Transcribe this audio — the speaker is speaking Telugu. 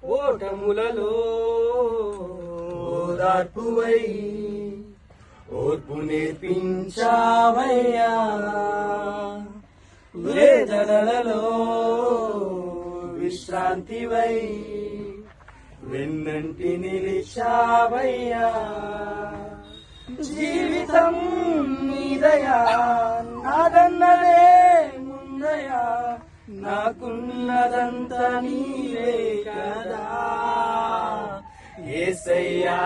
ఓటములలో ఓదార్పువై ఓర్పు నేర్పించావయ్యా, వేదనలలో విశ్రాంతివై వెన్నంటి నిలిచావయ్యా. జీవితం నీదయా, నాదన్నదే ముందయా, నాకున్నదంతా నీవే కదా యేసయ్యా.